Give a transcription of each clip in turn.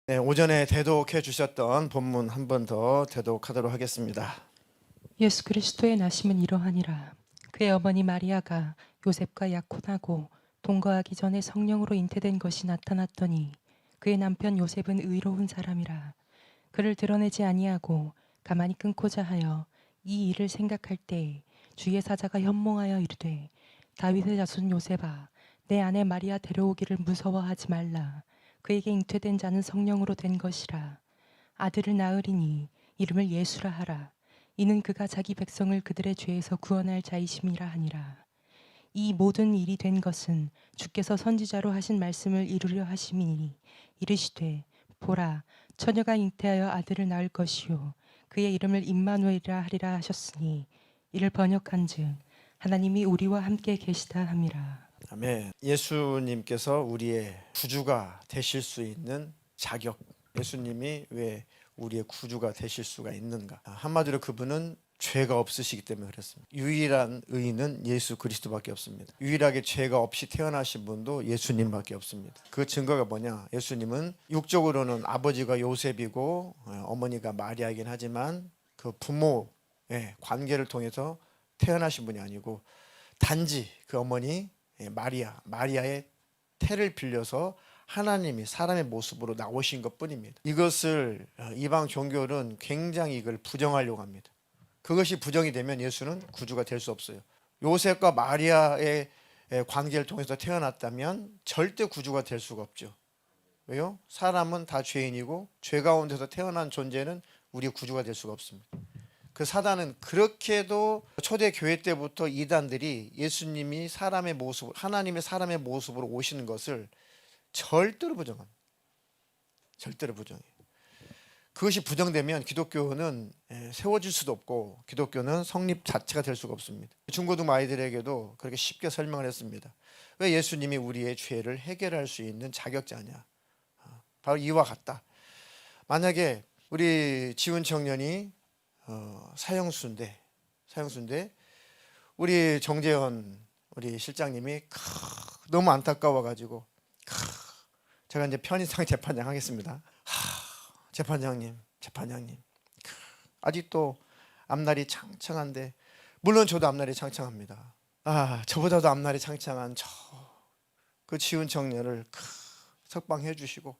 네, 오전에 대독해 주셨던 본문 한 번 더 대독하도록 하겠습니다. 예수 그리스도의 나심은 이러하니라. 그의 어머니 마리아가 요셉과 약혼하고 동거하기 전에 성령으로 잉태된 것이 나타났더니 그의 남편 요셉은 의로운 사람이라. 그를 드러내지 아니하고 가만히 끊고자 하여 이 일을 생각할 때에 주의 사자가 현몽하여 이르되 다윗의 자손 요셉아 내 아내 마리아 데려오기를 무서워하지 말라. 그에게 잉태된 자는 성령으로 된 것이라. 아들을 낳으리니 이름을 예수라 하라. 이는 그가 자기 백성을 그들의 죄에서 구원할 자이심이라 하니라. 이 모든 일이 된 것은 주께서 선지자로 하신 말씀을 이루려 하심이니 이르시되 보라 처녀가 잉태하여 아들을 낳을 것이요 그의 이름을 임마누엘이라 하리라 하셨으니 이를 번역한즉 하나님이 우리와 함께 계시다 함이라. 아멘. 예수님께서 우리의 구주가 되실 수 있는 자격, 예수님이 왜 우리의 구주가 되실 수가 있는가? 한마디로 그분은 죄가 없으시기 때문에 그렇습니다. 유일한 의인은 예수 그리스도밖에 없습니다. 유일하게 죄가 없이 태어나신 분도 예수님밖에 없습니다. 그 증거가 뭐냐? 예수님은 육적으로는 아버지가 요셉이고 어머니가 마리아이긴 하지만 그 부모의 관계를 통해서 태어나신 분이 아니고 단지 그 어머니 마리아의 태를 빌려서 하나님이 사람의 모습으로 나오신 것뿐입니다. 이것을 이방 종교는 굉장히 이걸 부정하려고 합니다. 그것이 부정이 되면 예수는 구주가 될 수 없어요. 요셉과 마리아의 관계를 통해서 태어났다면 절대 구주가 될 수가 없죠. 왜요? 사람은 다 죄인이고 죄 가운데서 태어난 존재는 우리의 구주가 될 수가 없습니다. 그 사단은 그렇게도 초대 교회 때부터 이단들이 예수님이 사람의 모습, 하나님의 사람의 모습으로 오시는 것을 절대로 부정합니다. 절대로 부정해요. 그것이 부정되면 기독교는 세워질 수도 없고 기독교는 성립 자체가 될 수가 없습니다. 중고등 아이들에게도 그렇게 쉽게 설명을 했습니다. 왜 예수님이 우리의 죄를 해결할 수 있는 자격자냐? 바로 이와 같다. 만약에 우리 지훈 청년이 사형수인데 우리 정재현 우리 실장님이 너무 안타까워가지고 제가 이제 편의상 재판장 하겠습니다. 재판장님 아직도 앞날이 창창한데, 물론 저도 앞날이 창창합니다. 저보다도 앞날이 창창한 그 지훈 청년을 석방해 주시고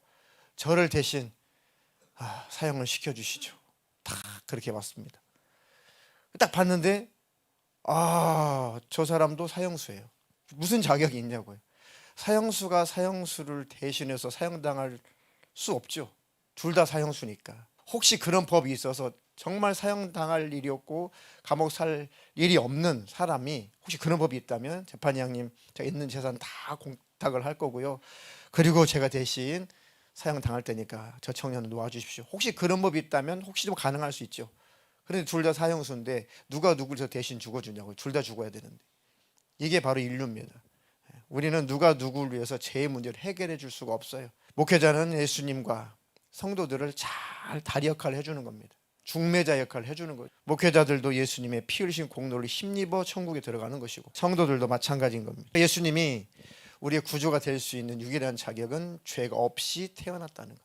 저를 대신 사형을 시켜주시죠. 다 그렇게 봤습니다. 딱 봤는데 저 사람도 사형수예요. 무슨 자격이 있냐고요. 사형수가 사형수를 대신해서 사형당할 수 없죠. 둘 다 사형수니까. 혹시 그런 법이 있어서 정말 사형당할 일이 없고 감옥 살 일이 없는 사람이 혹시 그런 법이 있다면 재판장님 제가 있는 재산 다 공탁을 할 거고요. 그리고 제가 대신 사형당할 테니까 저 청년을 놓아주십시오. 혹시 그런 법이 있다면 혹시 좀 가능할 수 있죠. 그런데 둘 다 사형수인데 누가 누굴 저 대신 죽어주냐고요. 둘 다 죽어야 되는데. 이게 바로 인류입니다. 우리는 누가 누구를 위해서 죄의 문제를 해결해 줄 수가 없어요. 목회자는 예수님과 성도들을 잘 다리 역할을 해주는 겁니다. 중매자 역할을 해주는 거죠. 목회자들도 예수님의 피 흘리신 공로를 힘입어 천국에 들어가는 것이고 성도들도 마찬가지인 겁니다. 예수님이 우리의 구조가 될 수 있는 유일한 자격은 죄가 없이 태어났다는 것,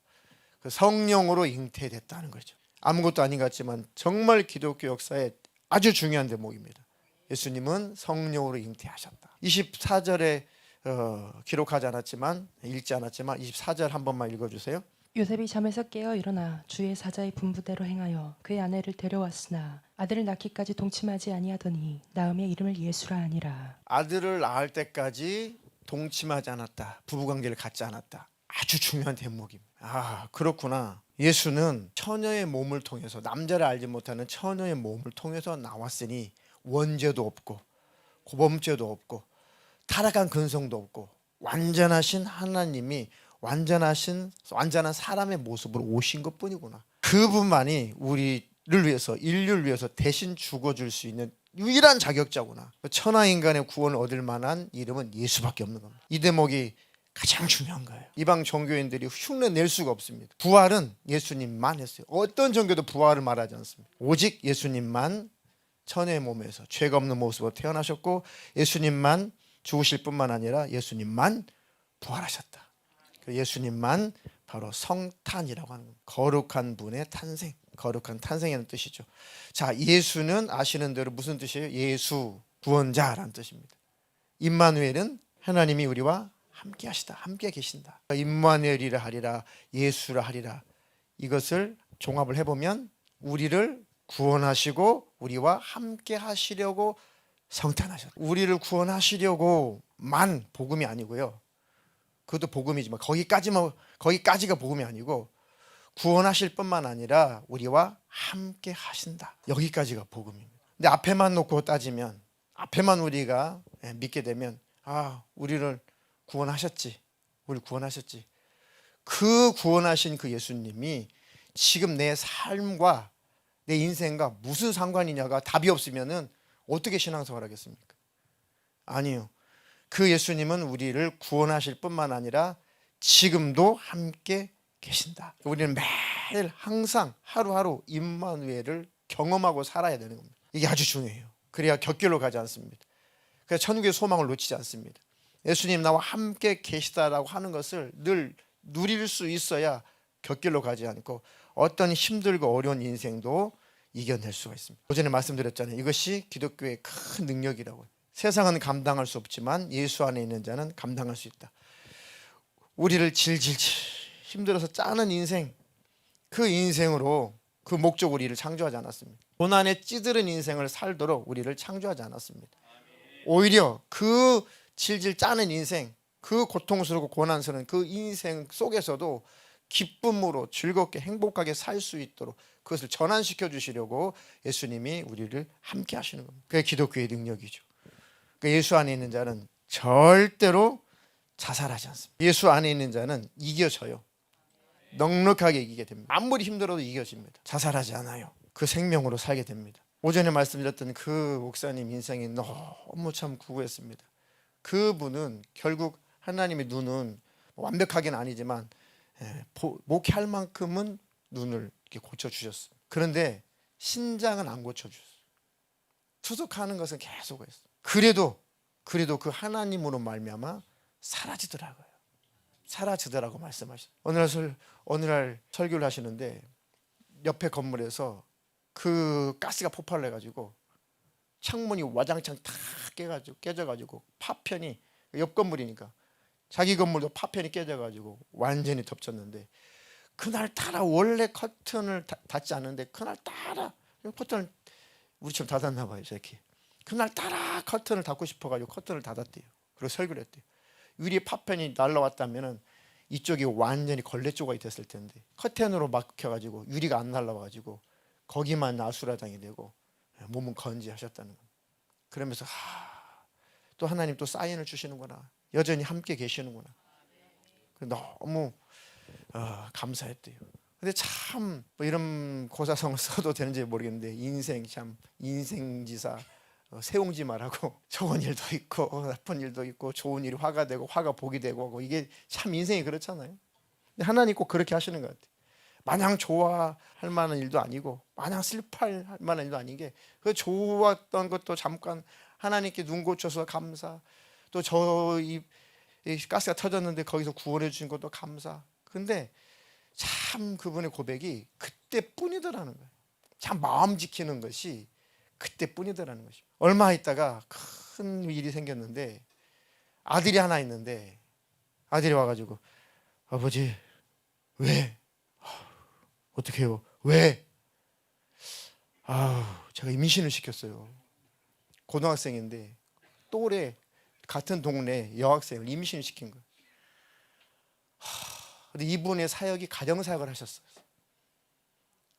그 성령으로 잉태됐다는 거죠. 아무것도 아닌 것 같지만 정말 기독교 역사에 아주 중요한 대목입니다. 예수님은 성령으로 잉태하셨다. 24절에 기록하지 않았지만 읽지 않았지만 24절 한 번만 읽어주세요. 요셉이 잠에서 깨어 일어나 주의 사자의 분부대로 행하여 그의 아내를 데려왔으나 아들을 낳기까지 동침하지 아니하더니 낳음에 이름을 예수라 하니라. 아들을 낳을 때까지 동침하지 않았다. 부부관계를 갖지 않았다. 아주 중요한 대목입니다. 그렇구나. 예수는 처녀의 몸을 통해서, 남자를 알지 못하는 처녀의 몸을 통해서 나왔으니 원죄도 없고 고범죄도 없고 타락한 근성도 없고 완전하신 하나님이 완전한 사람의 모습으로 오신 것뿐이구나. 그분만이 우리를 위해서, 인류를 위해서 대신 죽어줄 수 있는 유일한 자격자구나. 천하인간의 구원을 얻을 만한 이름은 예수밖에 없는 겁니다. 이 대목이 가장 중요한 거예요. 이방 종교인들이 흉내 낼 수가 없습니다. 부활은 예수님만 했어요. 어떤 종교도 부활을 말하지 않습니다. 오직 예수님만 천의 몸에서 죄가 없는 모습으로 태어나셨고 예수님만 죽으실 뿐만 아니라 예수님만 부활하셨다. 그 예수님만 바로 성탄이라고 하는 겁니다. 거룩한 분의 탄생, 거룩한 탄생이라는 뜻이죠. 자, 예수는 아시는 대로 무슨 뜻이에요? 예수, 구원자라는 뜻입니다. 임마누엘은 하나님이 우리와 함께 하시다, 함께 계신다. 임마누엘이라 하리라, 예수라 하리라. 이것을 종합을 해보면 우리를 구원하시고 우리와 함께 하시려고 성탄하셨다. 우리를 구원하시려고만 복음이 아니고요. 그것도 복음이지만 거기까지가 복음이 아니고 구원하실 뿐만 아니라 우리와 함께 하신다. 여기까지가 복음입니다. 근데 앞에만 놓고 따지면, 앞에만 우리가 믿게 되면 우리를 구원하셨지. 우리 구원하셨지. 그 구원하신 그 예수님이 지금 내 삶과 내 인생과 무슨 상관이냐가 답이 없으면은 어떻게 신앙생활 하겠습니까? 아니요. 그 예수님은 우리를 구원하실 뿐만 아니라 지금도 함께 계신다. 우리는 매일 항상 하루하루 임마누엘을 경험하고 살아야 되는 겁니다. 이게 아주 중요해요. 그래야 곁길로 가지 않습니다. 그래야 천국의 소망을 놓치지 않습니다. 예수님 나와 함께 계시다라고 하는 것을 늘 누릴 수 있어야 곁길로 가지 않고 어떤 힘들고 어려운 인생도 이겨낼 수가 있습니다. 오전에 말씀드렸잖아요. 이것이 기독교의 큰 능력이라고요. 세상은 감당할 수 없지만 예수 안에 있는 자는 감당할 수 있다. 우리를 질질질 힘들어서 짜는 인생, 그 인생으로 그 목적 우리를 창조하지 않았습니다. 고난에 찌들은 인생을 살도록 우리를 창조하지 않았습니다. 오히려 그 질질 짜는 인생, 그 고통스럽고 고난스러운 그 인생 속에서도 기쁨으로 즐겁게 행복하게 살 수 있도록 그것을 전환시켜 주시려고 예수님이 우리를 함께 하시는 겁니다. 그게 기독교의 능력이죠. 예수 안에 있는 자는 절대로 자살하지 않습니다. 예수 안에 있는 자는 이겨져요. 넉넉하게 이기게 됩니다. 아무리 힘들어도 이겨집니다. 자살하지 않아요. 그 생명으로 살게 됩니다. 오전에 말씀드렸던 그 목사님 인생이 너무 참 구구했습니다. 그분은 결국 하나님의 눈은 완벽하게는 아니지만 목회할 만큼은 눈을 이렇게 고쳐주셨어요. 그런데 신장은 안 고쳐주셨어요. 투석하는 것은 계속 했어요. 그래도 그 하나님으로 말미암아 사라지더라고 말씀하셨어요. 어느 날 설교를 하시는데 옆에 건물에서 그 가스가 폭발을 해가지고 창문이 와장창 다 깨져가지고 파편이, 옆 건물이니까 자기 건물도 파편이 깨져가지고 완전히 덮쳤는데, 그날따라 원래 커튼을 닫지 않는데 그날따라 커튼을 우리처럼 닫았나 봐요. 이렇게 그날따라 커튼을 닫고 싶어가지고 커튼을 닫았대요. 그리고 설교를 했대요. 유리 파편이 날라왔다면은 이쪽이 완전히 걸레 조각이 됐을 텐데 커튼으로 막혀가지고 유리가 안 날라와가지고 거기만 아수라장이 되고 몸은 건지하셨다는 겁니다. 그러면서 또 하나님 또 사인을 주시는구나, 여전히 함께 계시는구나, 너무 감사했대요. 근데 참 뭐 이런 고사성을 써도 되는지 모르겠는데 인생지사 세옹지 말하고 좋은 일도 있고 나쁜 일도 있고 좋은 일이 화가 되고 화가 복이 되고 이게 참 인생이 그렇잖아요. 근데 하나님 꼭 그렇게 하시는 것 같아요. 마냥 좋아할 만한 일도 아니고 마냥 슬퍼할 만한 일도 아닌 게, 그 좋았던 것도 잠깐 하나님께 눈 고쳐서 감사, 또 이 가스가 터졌는데 거기서 구원해 주신 것도 감사. 근데 참 그분의 고백이 그때뿐이더라는 거예요. 참 마음 지키는 것이 그때뿐이더라는 것입니다. 얼마 있다가 큰 일이 생겼는데 아들이 하나 있는데 아들이 와가지고 아버지 왜? 어떻게 해요? 왜? 제가 임신을 시켰어요. 고등학생인데 또래 같은 동네 여학생을 임신을 시킨 거예요. 근데 이분의 사역이 가정사역을 하셨어요.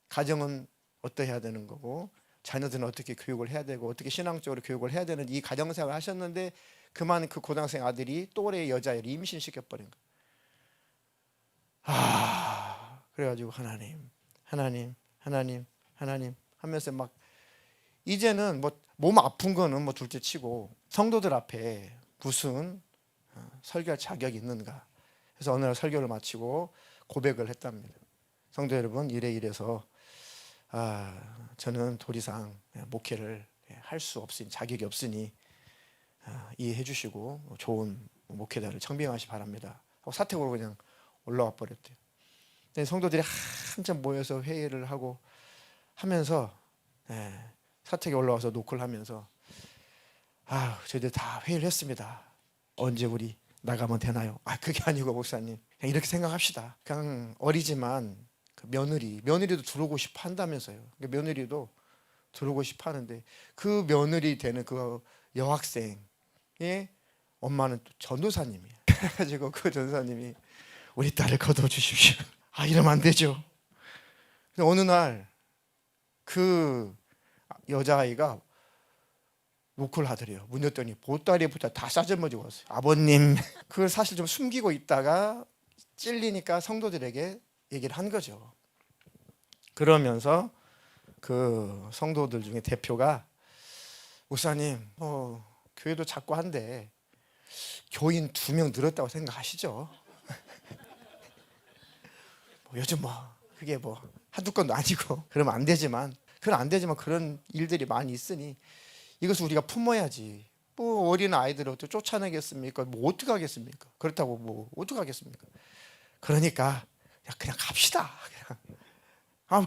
가정은 어떠해야 되는 거고 자녀들은 어떻게 교육을 해야 되고 어떻게 신앙적으로 교육을 해야 되는 이 가정사역을 하셨는데 그만 그 고등학생 아들이 또래 여자애를 임신시켜버린 거예요. 그래가지고 하나님 하면서 막 이제는 뭐 몸 아픈 거는 뭐 둘째 치고 성도들 앞에 무슨 설교할 자격이 있는가. 그래서 어느 날 설교를 마치고 고백을 했답니다. 성도 여러분, 이래서 저는 더 이상 목회를 할 수 없으니, 자격이 없으니 이해해 주시고 좋은 목회자를 청빙하시 바랍니다 하고 사택으로 그냥 올라와 버렸대요. 근데 성도들이 한참 모여서 회의를 하고 하면서 사택에 올라와서 노크를 하면서 저희들 다 회의를 했습니다. 언제 우리 나가면 되나요? 그게 아니고 목사님, 그냥 이렇게 생각합시다. 그냥 어리지만 그 며느리도 들어오고 싶어 한다면서요. 며느리도 들어오고 싶어 하는데 그 며느리 되는 그 여학생의 엄마는 또 전도사님이에요. 그래가지고 그 전도사님이 우리 딸을 거둬 주십시오. 이러면 안 되죠. 어느 날 그 여자아이가 노크를 하더래요. 문 열더니 보따리부터 다 싸져머지고 왔어요. 아버님, 그걸 사실 좀 숨기고 있다가 찔리니까 성도들에게 얘기를 한 거죠. 그러면서 그 성도들 중에 대표가 목사님, 교회도 작고 한데 교인 2명 늘었다고 생각하시죠? 요즘 그게 한두 건도 아니고 그러면 안 되지만 그런 일들이 많이 있으니 이것을 우리가 품어야지. 어린 아이들을 어떻게 쫓아내겠습니까? 어떻게 하겠습니까? 그렇다고 어떻게 하겠습니까? 그러니까 그냥 갑시다.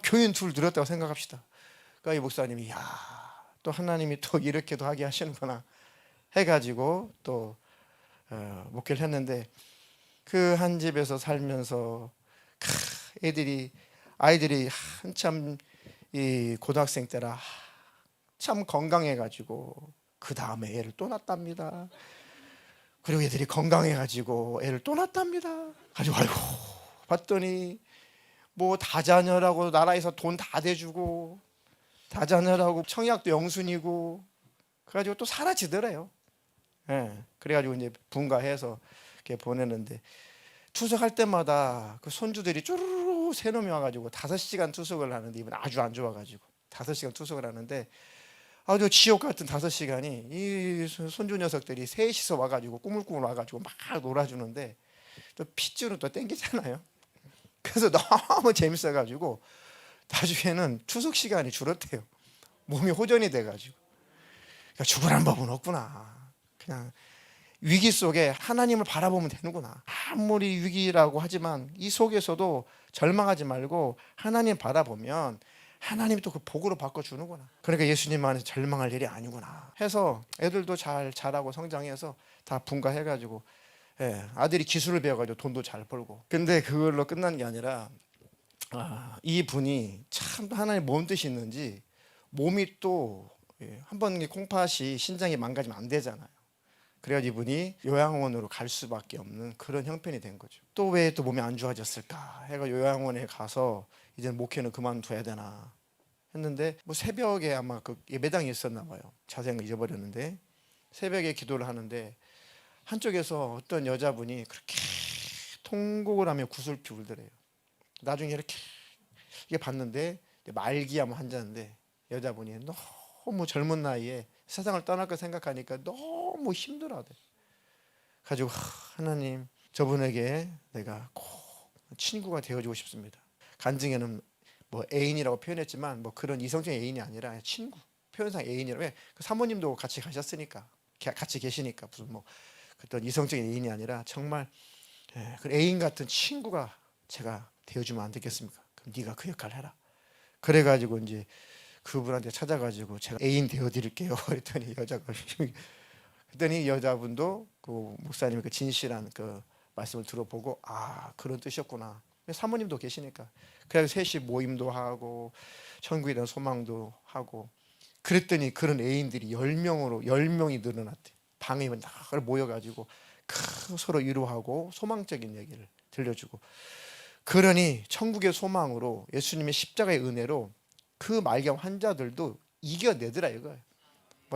교인 2 늘었다고 생각합시다. 그러니까 이 목사님이 또 하나님이 또 이렇게도 하게 하시는구나 해가지고 또 목회를 했는데 그 한 집에서 살면서 아이들이 한참 이 고등학생 때라 참 건강해가지고 그 다음에 애를 또 낳답니다. 그리고 애들이 건강해가지고 애를 또 낳답니다. 가지고 봤더니 다자녀라고 나라에서 돈 다 대주고 다자녀라고 청약도 영순이고 그래가지고 또 사라지더래요. 그래가지고 이제 분가해서 이렇게 보내는데 투석할 때마다 그 손주들이 쭈루루 3놈이 와가지고 5시간 투석을 하는데 이번 아주 안 좋아가지고 5시간 투석을 하는데 아주 지옥 같은 5시간이 이 손주 녀석들이 셋이서 와가지고 꾸물꾸물 와가지고 막 놀아주는데 또 핏줄은 또 땡기잖아요. 그래서 너무 재밌어가지고 나중에는 투석 시간이 줄었대요. 몸이 호전이 돼가지고. 그러니까 죽으란 법은 없구나. 그냥 위기 속에 하나님을 바라보면 되는구나. 아무리 위기라고 하지만 이 속에서도 절망하지 말고 하나님 바라보면 하나님이 또 그 복으로 바꿔주는구나. 그러니까 예수님 안에서 절망할 일이 아니구나 해서 애들도 잘 자라고 성장해서 다 분가해가지고 아들이 기술을 배워가지고 돈도 잘 벌고. 근데 그걸로 끝난 게 아니라 이 분이 참 하나님 뭔 뜻이 있는지 몸이 또 한번 콩팥이 신장이 망가지면 안 되잖아요. 그래가지고 이분이 요양원으로 갈 수밖에 없는 그런 형편이 된 거죠. 또 왜 또 몸이 안 좋아졌을까 해가 요양원에 가서 이제 목회는 그만둬야 되나 했는데 새벽에 아마 그 예배당이 있었나 봐요. 자세한 거 잊어버렸는데 새벽에 기도를 하는데 한쪽에서 어떤 여자분이 그렇게 통곡을 하며 구슬피 울더래요. 나중에 이렇게 봤는데 말기암 환자인데 여자분이 너무 젊은 나이에 세상을 떠날 거 생각하니까 너무 힘들어하대. 가지고 하나님, 저분에게 내가 꼭 친구가 되어주고 싶습니다. 간증에는 애인이라고 표현했지만 그런 이성적인 애인이 아니라 친구, 표현상 애인이라고. 왜? 그 사모님도 같이 가셨으니까, 같이 계시니까 무슨 어떤 이성적인 애인이 아니라 정말 그 애인 같은 친구가 제가 되어주면 안 되겠습니까? 그럼 네가 그 역할을 해라. 그래가지고 이제 그분한테 찾아가지고 제가 애인 되어드릴게요. 그랬더니 그랬더니 여자분도 그 목사님의 그 진실한 그 말씀을 들어보고 그런 뜻이었구나. 사모님도 계시니까. 그래서 셋이 모임도 하고 천국에 대한 소망도 하고 그랬더니 그런 애인들이 10명이 늘어났대. 방에 다 모여가지고 서로 위로하고 소망적인 얘기를 들려주고. 그러니 천국의 소망으로 예수님의 십자가의 은혜로 그 말기암 환자들도 이겨내더라 이거예요.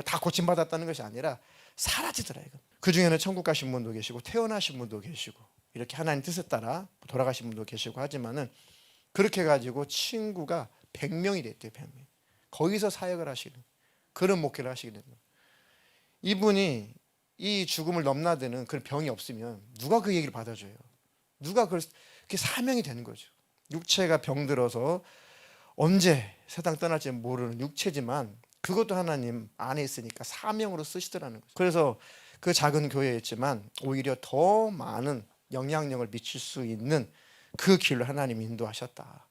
다 고침받았다는 것이 아니라 사라지더라 이거. 그 중에는 천국 가신 분도 계시고 태어나신 분도 계시고 이렇게 하나님 뜻에 따라 돌아가신 분도 계시고 하지만은 그렇게 가지고 친구가 100명이 됐대요. 100명. 거기서 사역을 하시는 그런 목회를 하시게 된 거예요. 이분이 이 죽음을 넘나드는 그런 병이 없으면 누가 그 얘기를 받아줘요? 누가 그게 사명이 되는 거죠. 육체가 병들어서 언제 세상 떠날지 모르는 육체지만 그것도 하나님 안에 있으니까 사명으로 쓰시더라는 거죠. 그래서 그 작은 교회였지만 오히려 더 많은 영향력을 미칠 수 있는 그 길로 하나님이 인도하셨다.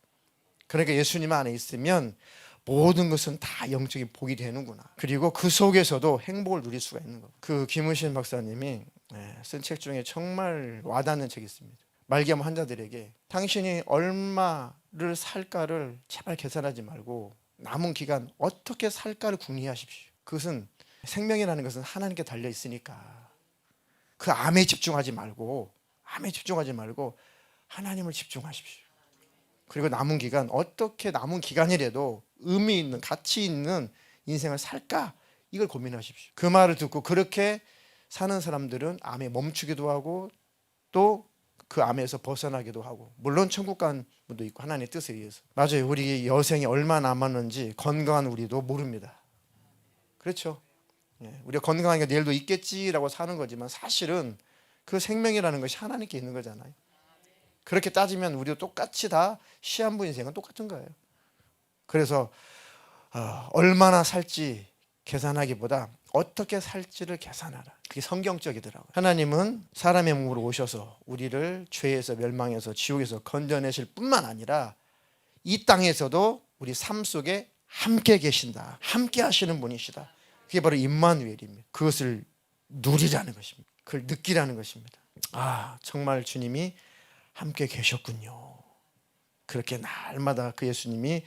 그러니까 예수님 안에 있으면 모든 것은 다 영적인 복이 되는구나. 그리고 그 속에서도 행복을 누릴 수가 있는 거. 그 김우신 박사님이 쓴 책 중에 정말 와닿는 책이 있습니다. 말기암 환자들에게 당신이 얼마를 살까를 제발 계산하지 말고 남은 기간 어떻게 살까를 궁리하십시오. 그것은 생명이라는 것은 하나님께 달려 있으니까 그 암에 집중하지 말고 하나님을 집중하십시오. 그리고 남은 기간 어떻게 남은 기간이라도 의미 있는 가치 있는 인생을 살까 이걸 고민하십시오. 그 말을 듣고 그렇게 사는 사람들은 암에 멈추기도 하고 또 그 암에서 벗어나기도 하고 물론 천국 간 분도 있고 하나님의 뜻에 의해서. 맞아요. 우리 여생이 얼마 남았는지 건강한 우리도 모릅니다. 그렇죠? 우리가 건강하니까 내일도 있겠지라고 사는 거지만 사실은 그 생명이라는 것이 하나님께 있는 거잖아요. 그렇게 따지면 우리도 똑같이 다 시한부 인생은 똑같은 거예요. 그래서 얼마나 살지 계산하기보다 어떻게 살지를 계산하라. 그게 성경적이더라고요. 하나님은 사람의 몸으로 오셔서 우리를 죄에서 멸망해서 지옥에서 건져내실 뿐만 아니라 이 땅에서도 우리 삶 속에 함께 계신다. 함께 하시는 분이시다. 그게 바로 임마누엘입니다. 그것을 누리라는 것입니다. 그걸 느끼라는 것입니다. 정말 주님이 함께 계셨군요. 그렇게 날마다 그 예수님이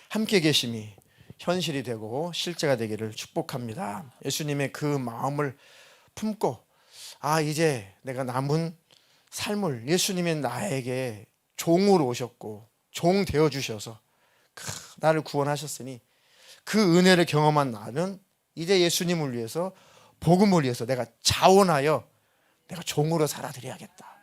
함께 계심이 현실이 되고 실제가 되기를 축복합니다. 예수님의 그 마음을 품고 이제 내가 남은 삶을 예수님이 나에게 종으로 오셨고 종 되어 주셔서 나를 구원하셨으니 그 은혜를 경험한 나는 이제 예수님을 위해서 복음을 위해서 내가 자원하여 내가 종으로 살아드려야겠다.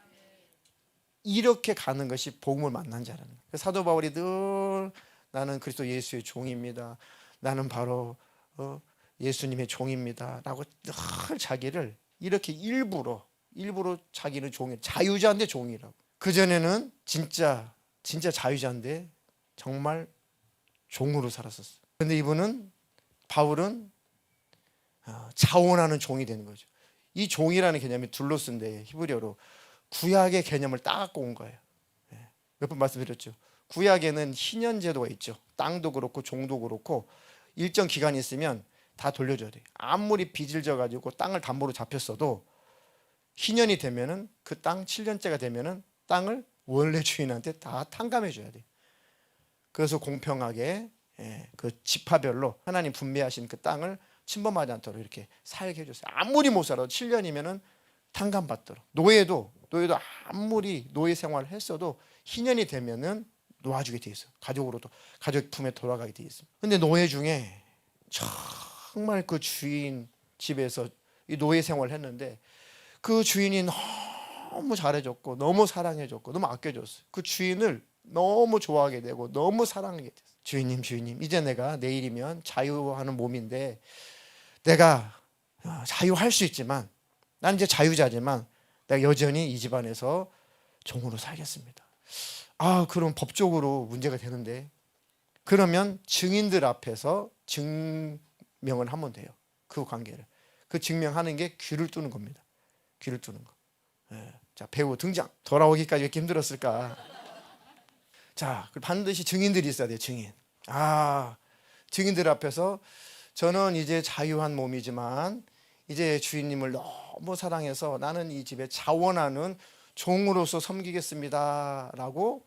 이렇게 가는 것이 복음을 만난 자라는 거예요. 사도 바울이 늘 나는 그리스도 예수의 종입니다. 나는 바로 예수님의 종입니다. 라고 늘 자기를 이렇게 일부러 자기는 종이 자유자인데 종이라고. 그전에는 진짜 자유자인데 정말 종으로 살았었어요. 그런데 바울은 자원하는 종이 되는 거죠. 이 종이라는 개념이 둘로스인데 히브리어로 구약의 개념을 따갖고 온 거예요. 몇 번 말씀드렸죠. 구약에는 희년 제도가 있죠. 땅도 그렇고 종도 그렇고 일정 기간이 있으면 다 돌려줘야 돼요. 아무리 빚을 져가지고 땅을 담보로 잡혔어도 희년이 되면은 그 땅 7년째가 되면은 땅을 원래 주인한테 다 탕감해 줘야 돼요. 그래서 공평하게 그 지파별로 하나님 분배하신 그 땅을 침범하지 않도록 이렇게 살게 해줬어요. 아무리 못 살아도 7년이면은 탕감받도록. 노예도 아무리 노예 생활을 했어도 희년이 되면은 놓아주게 돼 있어. 가족으로도 가족 품에 돌아가게 돼 있습니다. 근데 노예 중에 정말 그 주인 집에서 이 노예 생활을 했는데 그 주인이 너무 잘해줬고 너무 사랑해줬고 너무 아껴줬어요. 그 주인을 너무 좋아하게 되고 너무 사랑하게 됐어요. 주인님 이제 내가 내일이면 자유하는 몸인데 내가 자유할 수 있지만 난 이제 자유자지만 내가 여전히 이 집안에서 종으로 살겠습니다. 그럼 법적으로 문제가 되는데 그러면 증인들 앞에서 증명을 하면 돼요. 그 관계를. 그 증명하는 게 귀를 뚫는 겁니다. 귀를 뚫는 거. 자, 배우 등장. 돌아오기까지 왜 이렇게 힘들었을까? 자, 반드시 증인들이 있어야 돼요. 증인. 증인들 앞에서 저는 이제 자유한 몸이지만 이제 주인님을 너무 사랑해서 나는 이 집에 자원하는 종으로서 섬기겠습니다 라고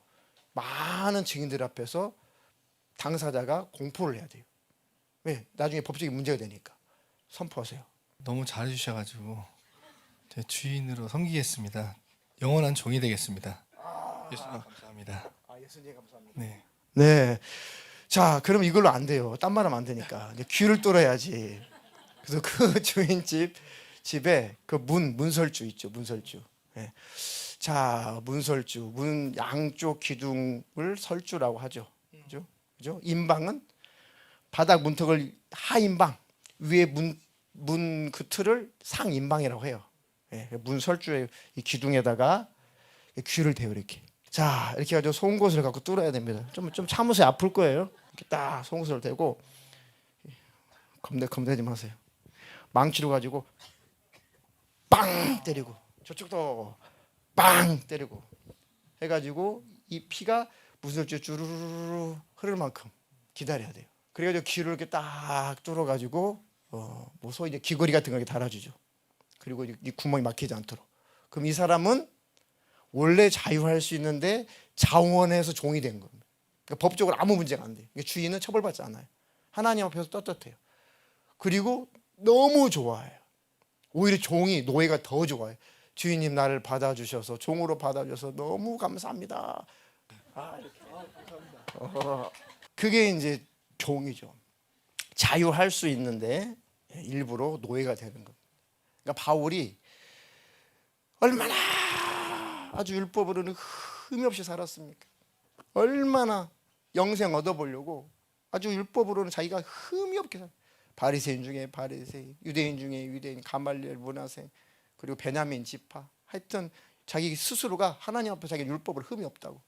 많은 증인들 앞에서 당사자가 공포를 해야 돼요. 왜? 나중에 법적인 문제가 되니까. 선포하세요. 너무 잘해주셔가지고 제 주인으로 섬기겠습니다. 영원한 종이 되겠습니다. 예수님 감사합니다. 예수님 감사합니다. 네. 네. 자, 그럼 이걸로 안 돼요. 딴 말하면 안 되니까. 이제 귀를 뚫어야지. 그래서 그 주인 집에 그 문설주 있죠. 문설주. 네. 자, 문설주. 문 양쪽 기둥을 설주라고 하죠. 그죠? 인방은 바닥 문턱을 하인방, 위에 문 그 틀을 상인방이라고 해요. 네. 문설주의 이 기둥에다가 귀를 대요, 이렇게. 자, 이렇게 해가지고 송곳을 갖고 뚫어야 됩니다. 좀 참으세요. 아플 거예요. 이렇게 딱 송곳을 대고 겁내지 마세요. 망치로 가지고 빵 때리고 저쪽도 빵 때리고 해가지고 이 피가 무슬슬 주르르 흐를 만큼 기다려야 돼요. 그래가지고 귀를 이렇게 딱 뚫어가지고 뭐 소위 이제 귀걸이 같은 거 이렇게 달아주죠. 그리고 이 구멍이 막히지 않도록. 그럼 이 사람은 원래 자유할 수 있는데 자원해서 종이 된 겁니다. 그러니까 법적으로 아무 문제가 안 돼요. 주인은 처벌받지 않아요. 하나님 앞에서 떳떳해요. 그리고 너무 좋아해요. 오히려 종이 노예가 더 좋아해요. 주인님 나를 받아주셔서 종으로 받아주셔서 너무 감사합니다. 이렇게 감사합니다. 그게 이제 종이죠. 자유할 수 있는데 일부러 노예가 되는 겁니다. 그러니까 바울이 얼마나 아주 율법으로는 흠이 없이 살았습니까? 얼마나 영생 얻어보려고 아주 율법으로는 자기가 흠이 없게 살. 바리새인 중에 바리새인, 유대인 중에 유대인, 가말리엘 문화생, 그리고 베냐민 지파. 하여튼 자기 스스로가 하나님 앞에 자기 율법으로 흠이 없다고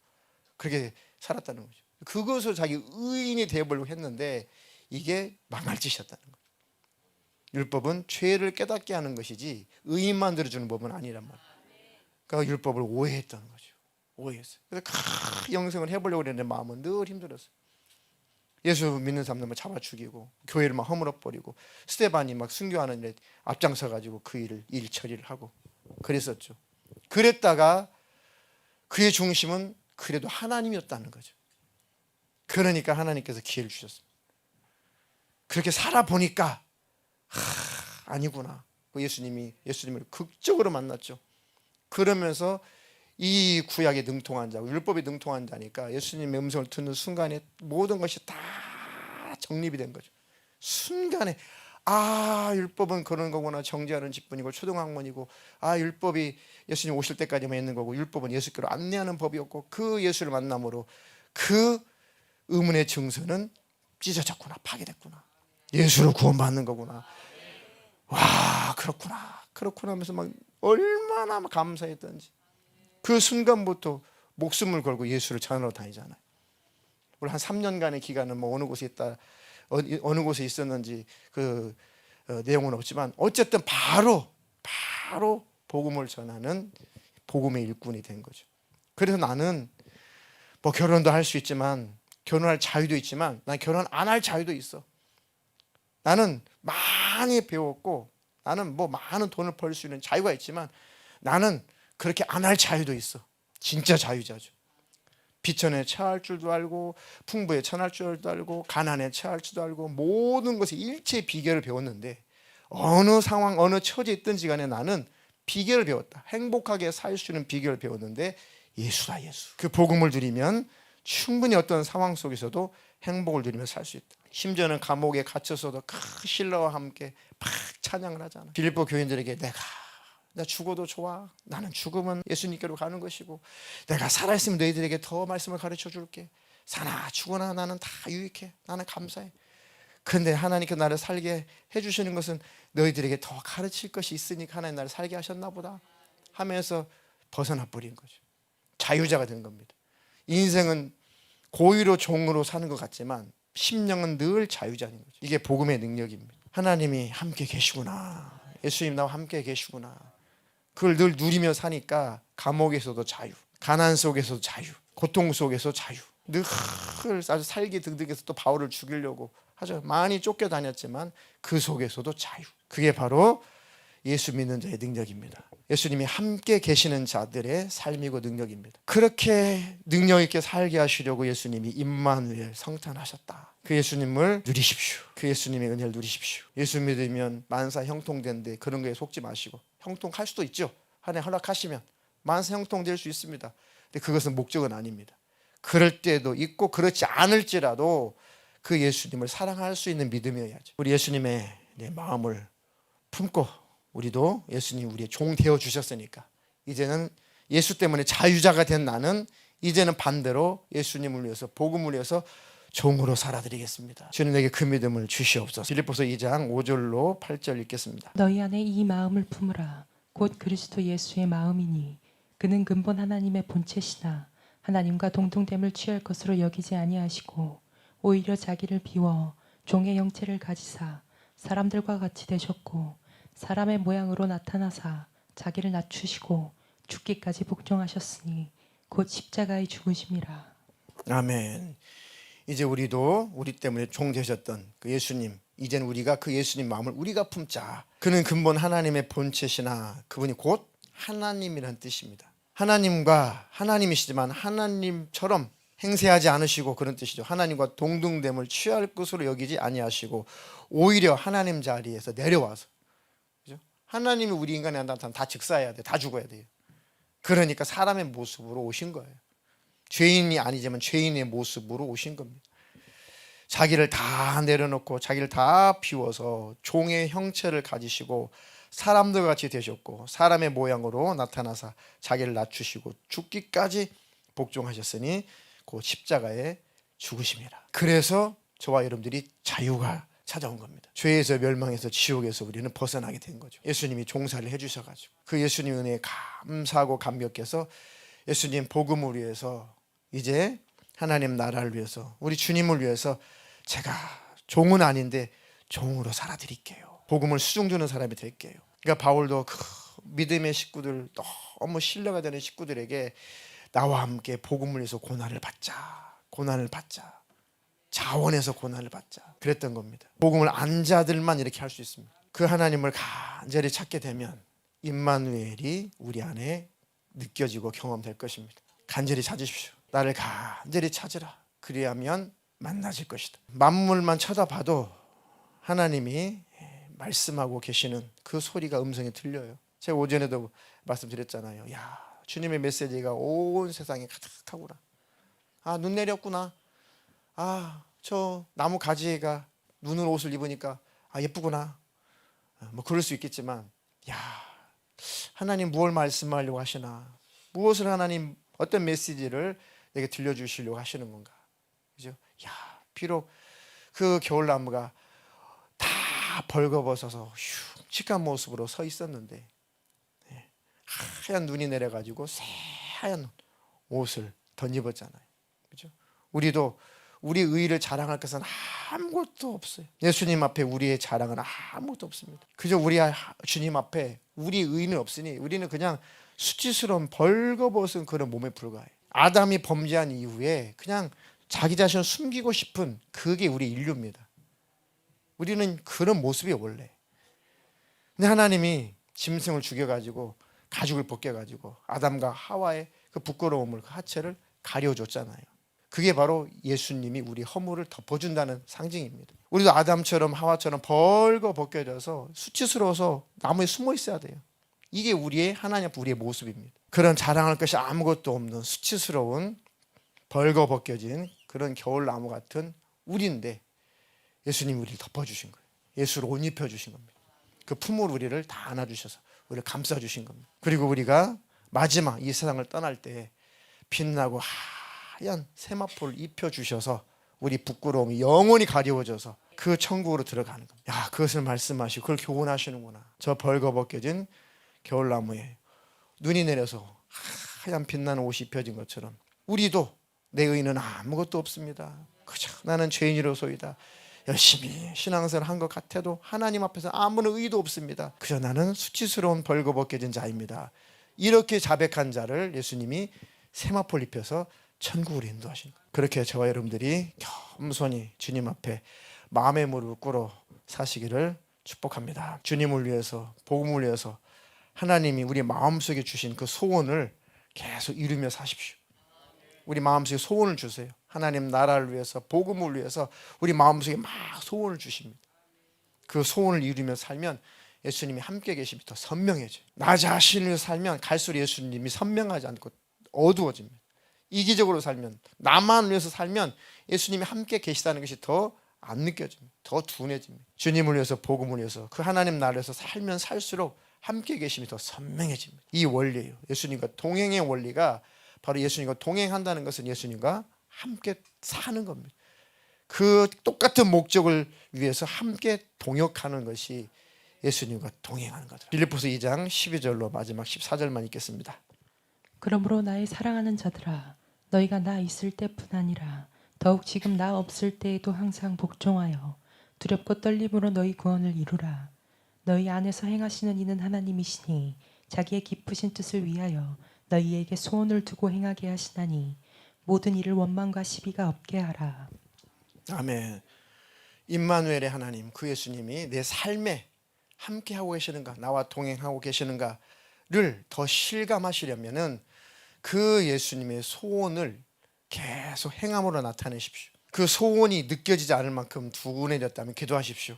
그렇게 살았다는 거죠. 그것을 자기 의인이 되어보려고 했는데 이게 망할 짓이었다는 거예요. 율법은 죄를 깨닫게 하는 것이지 의인만 들어주는 법은 아니란 말이에요. 그러니까 율법을 오해했다는 거죠. 오해했어요. 그래서 영생을 해보려고 했는데 마음은 늘 힘들었어요. 예수 믿는 사람들 잡아 죽이고 교회를 막 허물어버리고 스데반이 막 순교하는 데 앞장서 가지고 그 일 처리를 하고 그랬었죠. 그랬다가 그의 중심은 그래도 하나님이었다는 거죠. 그러니까 하나님께서 기회를 주셨습니다. 그렇게 살아보니까 아니구나. 예수님을 극적으로 만났죠. 그러면서 이 구약에 능통한 자, 율법에 능통한 자니까 예수님의 음성을 듣는 순간에 모든 것이 다 정립이 된 거죠. 순간에 율법은 그런 거구나. 정죄하는 직분이고 초등학문이고 율법이 예수님 오실 때까지만 있는 거고 율법은 예수께로 안내하는 법이었고 그 예수를 만남으로 그 의문의 증서는 찢어졌구나. 파괴됐구나. 예수로 구원받는 거구나. 와 그렇구나 하면서 막 얼마나 감사했던지 그 순간부터 목숨을 걸고 예수를 전하러 다니잖아요. 우리 한 3년간의 기간은 뭐 어느 곳에 있다 어느 곳에 있었는지 그 내용은 없지만 어쨌든 바로 복음을 전하는 복음의 일꾼이 된 거죠. 그래서 나는 뭐 결혼도 할 수 있지만 결혼할 자유도 있지만 난 결혼 안 할 자유도 있어. 나는 많이 배웠고 나는 뭐 많은 돈을 벌 수 있는 자유가 있지만 나는 그렇게 안 할 자유도 있어. 진짜 자유자죠. 비천에 처할 줄도 알고 풍부에 처할 줄도 알고 가난에 처할 줄도 알고 모든 것에 일체의 비결을 배웠는데 어느 상황 어느 처지에 있든지 간에 나는 비결을 배웠다. 행복하게 살 수 있는 비결을 배웠는데 예수다. 예수. 그 복음을 누리면 충분히 어떤 상황 속에서도 행복을 누리며 살 수 있다. 심지어는 감옥에 갇혀서도 신라와 함께 막 찬양을 하잖아. 빌립보 교인들에게 나 죽어도 좋아. 나는 죽으면 예수님께로 가는 것이고 내가 살아있으면 너희들에게 더 말씀을 가르쳐 줄게. 사나 죽으나 나는 다 유익해. 나는 감사해. 그런데 하나님께 나를 살게 해주시는 것은 너희들에게 더 가르칠 것이 있으니까 하나님 나를 살게 하셨나 보다 하면서 벗어나 버린 거죠. 자유자가 된 겁니다. 인생은 고의로 종으로 사는 것 같지만 심령은 늘 자유자인 거죠. 이게 복음의 능력입니다. 하나님이 함께 계시구나. 예수님 나와 함께 계시구나. 그걸 늘 누리며 사니까 감옥에서도 자유, 가난 속에서도 자유, 고통 속에서 자유. 늘 아주 살기 등등해서 또 바울을 죽이려고 하죠. 많이 쫓겨다녔지만 그 속에서도 자유. 그게 바로 예수 믿는 자의 능력입니다. 예수님이 함께 계시는 자들의 삶이고 능력입니다. 그렇게 능력 있게 살게 하시려고 예수님이 임마누엘 성탄하셨다. 그 예수님을 누리십시오. 그 예수님의 은혜를 누리십시오. 예수 믿으면 만사 형통된데 그런 거에 속지 마시고 형통할 수도 있죠. 하나님 허락하시면 만사 형통될 수 있습니다. 근데 그것은 목적은 아닙니다. 그럴 때도 있고 그렇지 않을지라도 그 예수님을 사랑할 수 있는 믿음이어야죠. 우리 예수님의 마음을 품고 우리도 예수님 우리의 종 되어 주셨으니까 이제는 예수 때문에 자유자가 된 나는 이제는 반대로 예수님을 위해서 복음을 위해서 종으로 살아드리겠습니다. 주님 내게 그 믿음을 주시옵소서. 빌립보서 2장 5절로 8절 읽겠습니다. 너희 안에 이 마음을 품으라. 곧 그리스도 예수의 마음이니 그는 근본 하나님의 본체시나 하나님과 동등됨을 취할 것으로 여기지 아니하시고 오히려 자기를 비워 종의 형체를 가지사 사람들과 같이 되셨고 사람의 모양으로 나타나사 자기를 낮추시고 죽기까지 복종하셨으니 곧 십자가의 죽으심이라. 아멘. 이제 우리도 우리 때문에 종 되셨던 그 예수님, 이제는 우리가 그 예수님 마음을 우리가 품자. 그는 근본 하나님의 본체시나 그분이 곧 하나님이라는 뜻입니다. 하나님과 하나님이시지만 하나님처럼 행세하지 않으시고 그런 뜻이죠. 하나님과 동등됨을 취할 것으로 여기지 아니하시고 오히려 하나님 자리에서 내려와서, 그죠? 하나님이 우리 인간에 나타나면 다 즉사해야 돼, 다 죽어야 돼요. 그러니까 사람의 모습으로 오신 거예요. 죄인이 아니지만 죄인의 모습으로 오신 겁니다. 자기를 다 내려놓고 자기를 다 비워서 종의 형체를 가지시고 사람들 같이 되셨고 사람의 모양으로 나타나사 자기를 낮추시고 죽기까지 복종하셨으니 그 십자가에 죽으심이라. 그래서 저와 여러분들이 자유가 찾아온 겁니다. 죄에서 멸망해서 지옥에서 우리는 벗어나게 된 거죠. 예수님이 종사를 해주셔가지고 그 예수님 은혜에 감사하고 감격해서 예수님 복음을 위해서 이제 하나님 나라를 위해서 우리 주님을 위해서 제가 종은 아닌데 종으로 살아드릴게요. 복음을 수중두는 사람이 될게요. 그러니까 바울도 그 믿음의 식구들, 너무 신뢰가 되는 식구들에게 나와 함께 복음을 위해서 고난을 받자. 자원해서 고난을 받자. 그랬던 겁니다. 복음을 안 자들만 이렇게 할 수 있습니다. 그 하나님을 간절히 찾게 되면 임마누엘이 우리 안에 느껴지고 경험될 것입니다. 간절히 찾으십시오. 나를 간절히 찾으라. 그리하면 만나질 것이다. 만물만 쳐다봐도 하나님이 말씀하고 계시는 그 소리가 음성이 들려요. 제가 오전에도 말씀드렸잖아요. 야, 주님의 메시지가 온 세상에 가득하구나. 아, 눈 내렸구나. 아, 저 나무 가지가 눈을 옷을 입으니까 아, 예쁘구나. 뭐 그럴 수 있겠지만, 야, 하나님 무엇을 말씀하려고 하시나? 무엇을 하나님 어떤 메시지를 내게 들려주시려고 하시는 건가? 그죠? 야, 비록 그 겨울나무가 다 벌거벗어서 흉측한 모습으로 서 있었는데 하얀 눈이 내려가지고 새하얀 옷을 덧입었잖아요. 그죠? 우리도 우리 의의를 자랑할 것은 아무것도 없어요. 예수님 앞에 우리의 자랑은 아무것도 없습니다. 그저 우리 주님 앞에 우리 의의는 없으니 우리는 그냥 수치스러운 벌거벗은 그런 몸에 불과해요. 아담이 범죄한 이후에 그냥 자기 자신을 숨기고 싶은 그게 우리 인류입니다. 우리는 그런 모습이 원래. 근데 하나님이 짐승을 죽여가지고 가죽을 벗겨가지고 아담과 하와의 그 부끄러움을, 그 하체를 가려줬잖아요. 그게 바로 예수님이 우리 허물을 덮어준다는 상징입니다. 우리도 아담처럼 하와처럼 벌거벗겨져서 수치스러워서 나무에 숨어 있어야 돼요. 이게 우리의 하나님 앞에 우리의 모습입니다. 그런 자랑할 것이 아무것도 없는 수치스러운 벌거벗겨진 그런 겨울나무 같은 우리인데 예수님이 우리를 덮어주신 거예요. 예수를 옷 입혀주신 겁니다. 그 품으로 우리를 다 안아주셔서 우리를 감싸주신 겁니다. 그리고 우리가 마지막 이 세상을 떠날 때 빛나고 하얀 세마포를 입혀주셔서 우리 부끄러움이 영원히 가려워져서 그 천국으로 들어가는 겁니다. 야, 그것을 말씀하시고 그걸 교훈하시는구나. 저 벌거벗겨진 겨울나무에 눈이 내려서 하얀 빛나는 옷이 입혀진 것처럼 우리도 내 의는 아무것도 없습니다. 그저 나는 죄인이로소이다. 열심히 신앙생활을 한 것 같아도 하나님 앞에서 아무런 의의도 없습니다. 그저 나는 수치스러운 벌거벗겨진 자입니다. 이렇게 자백한 자를 예수님이 세마포를 입혀서 천국으로 인도하신 거예요. 그렇게 저와 여러분들이 겸손히 주님 앞에 마음의 무릎을 꿇어 사시기를 축복합니다. 주님을 위해서, 복음을 위해서 하나님이 우리 마음속에 주신 그 소원을 계속 이루며 사십시오. 우리 마음속에 소원을 주세요. 하나님 나라를 위해서, 복음을 위해서 우리 마음속에 막 소원을 주십니다. 그 소원을 이루며 살면 예수님이 함께 계심이 더 선명해져요. 나 자신을 위해서 살면 갈수록 예수님이 선명하지 않고 어두워집니다. 이기적으로 살면, 나만 위해서 살면 예수님이 함께 계시다는 것이 더 안 느껴집니다. 더 둔해집니다. 주님을 위해서, 복음을 위해서, 그 하나님 나라에서 살면 살수록 함께 계심이 더 선명해집니다. 이 원리예요. 예수님과 동행의 원리가 바로 예수님과 동행한다는 것은 예수님과 함께 사는 겁니다. 그 똑같은 목적을 위해서 함께 동역하는 것이 예수님과 동행하는 거죠. 빌립보서 2장 12절로 마지막 14절만 읽겠습니다. 그러므로 나의 사랑하는 자들아, 너희가 나 있을 때뿐 아니라 더욱 지금 나 없을 때에도 항상 복종하여 두렵고 떨림으로 너희 구원을 이루라. 너희 안에서 행하시는 이는 하나님이시니 자기의 기쁘신 뜻을 위하여 너희에게 소원을 두고 행하게 하시나니 모든 일을 원망과 시비가 없게 하라. 아멘. 임마누엘의 하나님, 그 예수님이 내 삶에 함께 하고 계시는가, 나와 동행하고 계시는가를 더 실감하시려면은 그 예수님의 소원을 계속 행함으로 나타내십시오. 그 소원이 느껴지지 않을 만큼 두근해졌다면 기도하십시오.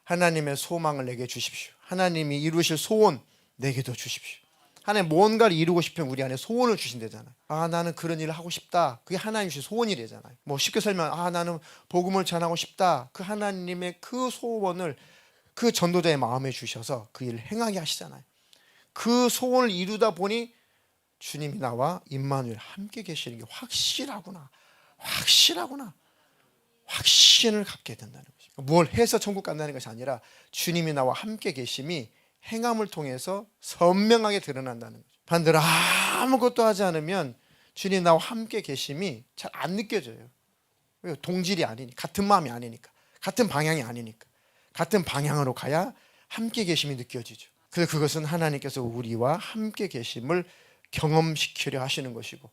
하나님의 소망을 내게 주십시오. 하나님이 이루실 소원 내게도 주십시오. 하나님 뭔가를 이루고 싶으면 우리 안에 소원을 주신다잖아요. 아, 나는 그런 일을 하고 싶다. 그게 하나님 주신 소원이래잖아요. 뭐 쉽게 설명, 아, 나는 복음을 전하고 싶다. 그 하나님의 그 소원을 그 전도자의 마음에 주셔서 그 일을 행하게 하시잖아요. 그 소원을 이루다 보니 주님이 나와 임마누엘 함께 계시는 게 확실하구나. 확신을 갖게 된다는 거죠. 뭘 해서 천국 간다는 것이 아니라 주님이 나와 함께 계심이 행함을 통해서 선명하게 드러난다는 거죠. 반대로 아무것도 하지 않으면 주님 나와 함께 계심이 잘 안 느껴져요. 왜요? 동질이 아니니까, 같은 마음이 아니니까, 같은 방향이 아니니까. 같은 방향으로 가야 함께 계심이 느껴지죠. 그래서 그것은 하나님께서 우리와 함께 계심을 경험시키려 하시는 것이고,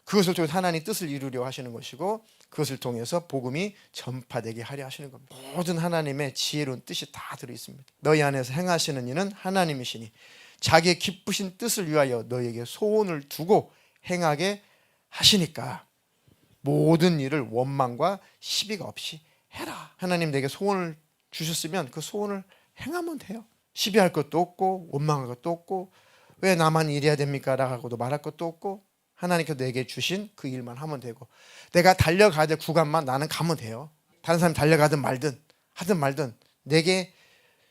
그것을 통해서 하나님 뜻을 이루려 하시는 것이고, 그것을 통해서 복음이 전파되게 하려 하시는 겁니다. 모든 하나님의 지혜로운 뜻이 다 들어있습니다. 너희 안에서 행하시는 이는 하나님이시니 자기의 기쁘신 뜻을 위하여 너희에게 소원을 두고 행하게 하시니까 모든 일을 원망과 시비가 없이 해라. 하나님 내게 소원을 주셨으면 그 소원을 행하면 돼요. 시비할 것도 없고 원망할 것도 없고 왜 나만 이래야 됩니까? 라고도 말할 것도 없고 하나님께서 내게 주신 그 일만 하면 되고 내가 달려가야 될 구간만 나는 가면 돼요. 다른 사람이 달려가든 말든 하든 말든 내게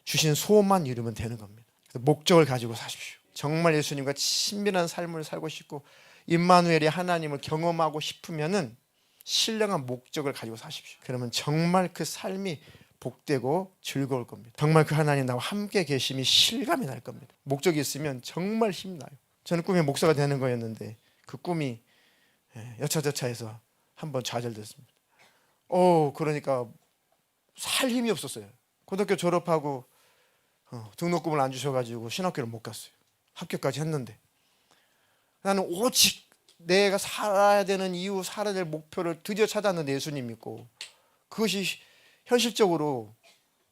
주신 소원만 이루면 되는 겁니다. 그래서 목적을 가지고 사십시오. 정말 예수님과 친밀한 삶을 살고 싶고 임마누엘의 하나님을 경험하고 싶으면은 신령한 목적을 가지고 사십시오. 그러면 정말 그 삶이 복되고 즐거울 겁니다. 정말 그 하나님 나와 함께 계심이 실감이 날 겁니다. 목적이 있으면 정말 힘나요. 저는 꿈에 목사가 되는 거였는데 그 꿈이 여차저차해서 한번 좌절됐습니다. 그러니까 살 힘이 없었어요. 고등학교 졸업하고 등록금을 안 주셔가지고 신학교를 못 갔어요. 합격까지 했는데 나는 오직 내가 살아야 되는 이유, 살아야 될 목표를 드디어 찾았는데 예수님 믿고 그것이 현실적으로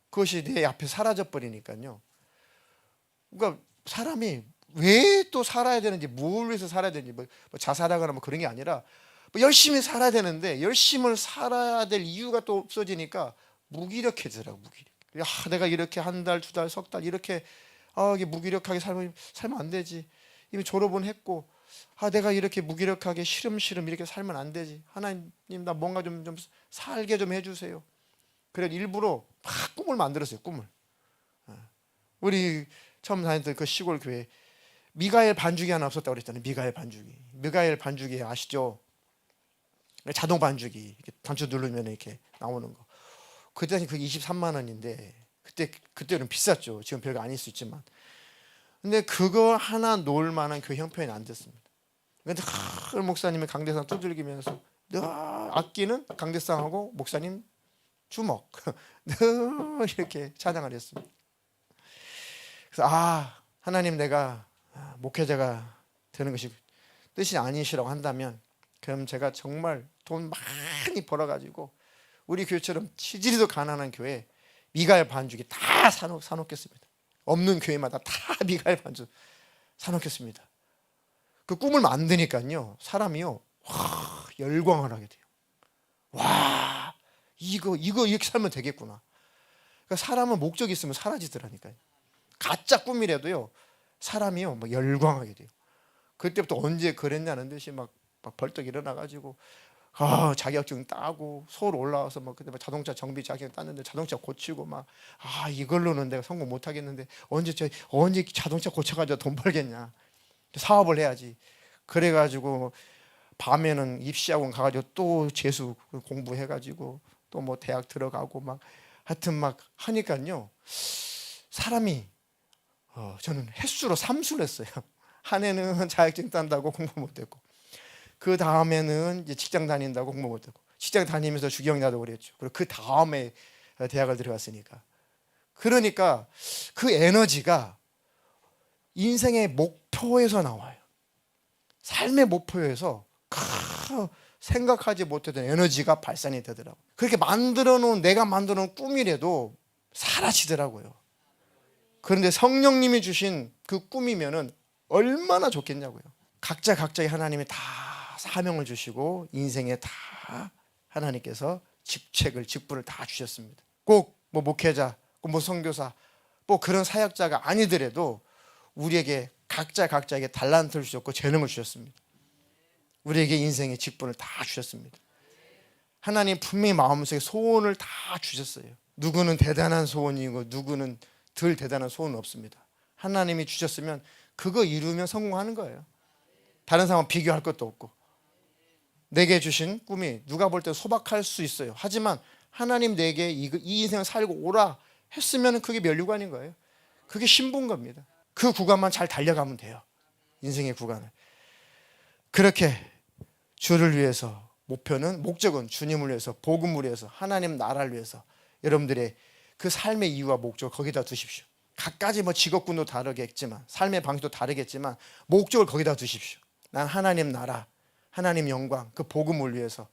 그것이 내 앞에 사라져 버리니까요. 그러니까 사람이 왜 또 살아야 되는지, 뭘 위해서 살아야 되는지, 뭐 자살하거나 뭐 그런 게 아니라 열심히 살아야 되는데 열심히 살아야 될 이유가 또 없어지니까 무기력해지더라고. 무기력. 내가 이렇게 한 달, 두 달, 석 달 이렇게 이게 무기력하게 살면 안 되지. 이미 졸업은 했고 내가 이렇게 무기력하게 시름시름 이렇게 살면 안 되지. 하나님 나 뭔가 좀 살게 좀 해주세요. 그래 일부러 막 꿈을 만들었어요. 꿈을. 우리 처음 다녔던 그 시골 교회 미가엘 반죽이 하나 없었다고 그랬잖아요. 미가엘 반죽이 아시죠? 자동 반죽이 이렇게 단추 누르면 이렇게 나오는 거. 그때 그게 23만 원인데 그때는 비쌌죠. 지금 별거 아닐 수 있지만. 근데 그거 하나 놓을 만한 교회 형편이 안 됐습니다. 근데 늘 목사님의 강대상 두들기면서 늘 악기는 강대상하고 목사님 주먹 늘 이렇게 찬양을 했습니다. 그래서 하나님 내가 목회자가 되는 것이 뜻이 아니시라고 한다면 그럼 제가 정말 돈 많이 벌어가지고 우리 교회처럼 치질이도 가난한 교회 미가엘 반죽이 다 사놓겠습니다. 없는 교회마다 다 미가엘 반죽 사놓겠습니다. 그 꿈을 만드니까요 사람이요 열광을 하게 돼요. 와 이거 이렇게 살면 되겠구나. 그러니까 사람은 목적이 있으면 사라지더라니까요. 가짜 꿈이라도요 사람이요 막 열광하게 돼요. 그때부터 언제 그랬냐는 듯이 막 벌떡 일어나가지고 자격증 따고 서울 올라와서 그때 자동차 정비 자격증 땄는데 자동차 고치고 이걸로는 내가 성공 못 하겠는데 언제 자동차 고쳐가지고 돈 벌겠냐. 사업을 해야지. 그래가지고 밤에는 입시학원 가가지고 또 재수 공부해가지고 또 뭐 대학 들어가고 하여튼 하니까요 사람이 저는 횟수로 삼수를 했어요. 한 해는 자격증 딴다고 공부 못했고 그 다음에는 이제 직장 다닌다고 공부 못했고 직장 다니면서 주경나도 그랬죠. 그리고 그 다음에 대학을 들어갔으니까. 그러니까 그 에너지가 인생의 목표에서 나와요. 삶의 목표에서 생각하지 못했던 에너지가 발산이 되더라고요. 그렇게 내가 만들어 놓은 꿈이라도 사라지더라고요. 그런데 성령님이 주신 그 꿈이면은 얼마나 좋겠냐고요. 각자의 하나님이 다 사명을 주시고 인생에 다 하나님께서 직분을 다 주셨습니다. 꼭 뭐 목회자, 뭐 선교사, 뭐 그런 사역자가 아니더라도 우리에게 각자에게 달란트를 주셨고 재능을 주셨습니다. 우리에게 인생의 직분을 다 주셨습니다. 하나님 분명히 마음속에 소원을 다 주셨어요. 누구는 대단한 소원이고 누구는 덜 대단한 소원은 없습니다. 하나님이 주셨으면 그거 이루면 성공하는 거예요. 다른 사람과 비교할 것도 없고. 내게 주신 꿈이 누가 볼 때 소박할 수 있어요. 하지만 하나님 내게 이 인생을 살고 오라 했으면 그게 면류관인 거예요. 그게 신부인 겁니다. 그 구간만 잘 달려가면 돼요. 인생의 구간을. 그렇게 주를 위해서 목적은 주님을 위해서, 복음을 위해서, 하나님 나라를 위해서 여러분들의 그 삶의 이유와 목적을 거기다 두십시오. 각가지 뭐 직업군도 다르겠지만 삶의 방식도 다르겠지만 목적을 거기다 두십시오. 난 하나님 나라, 하나님 영광, 그 복음을 위해서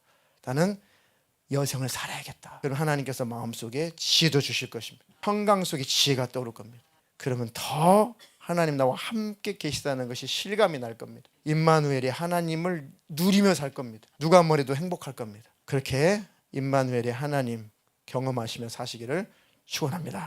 나는 여생을 살아야겠다. 그럼 하나님께서 마음속에 지혜도 주실 것입니다. 평강 속에 지혜가 떠오를 겁니다. 그러면 더 하나님 나와 함께 계시다는 것이 실감이 날 겁니다. 임마누엘이 하나님을 누리며 살 겁니다. 누가 뭐래도 행복할 겁니다. 그렇게 임마누엘의 하나님 경험하시며 사시기를 축원합니다.